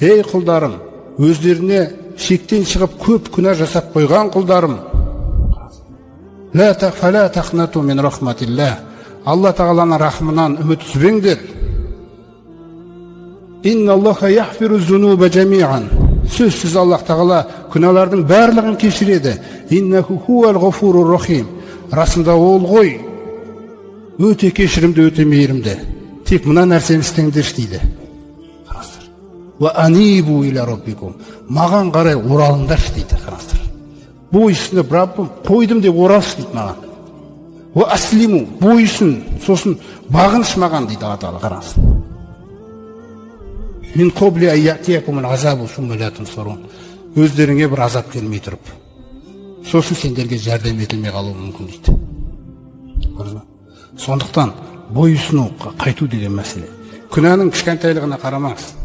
ей құлдарым, өздеріне шектен шығып көп күнә жасап қойған құлдарым, фәлә тақнату мин рахматилла, Алла тағаланың рахмынан үміт үзбеңдер. Инналлаха яхфиру зунуба жамиан, сөзсіз Аллах тағала күнәлардың барлығын кешіреді. Иннаху хуал ғафурур рахим, расында ол ғой өте кешірімді, өте мейірімді. Тек мына нәрсені істеңдер дейді. Ва анибу иля раббикум, маған қарай оралыңдар дейді. Бойсынып, Раббым қойдым деп оралшы дейді маған. Ва аслиму, бойсын, сосын бағыныш маған дейді Алла тағала. Қараңыз. Мин қобли айятиякумул азабу сумма ла тунсарун, өздеріңе бір азап келмей тұрып, сосын сендерге жәрдем етілмей қалуы мүмкін дейді. Сондықтан бойсыну, қайту деген мәселе. Күнәнің кішкентайлығына қарамаңыз.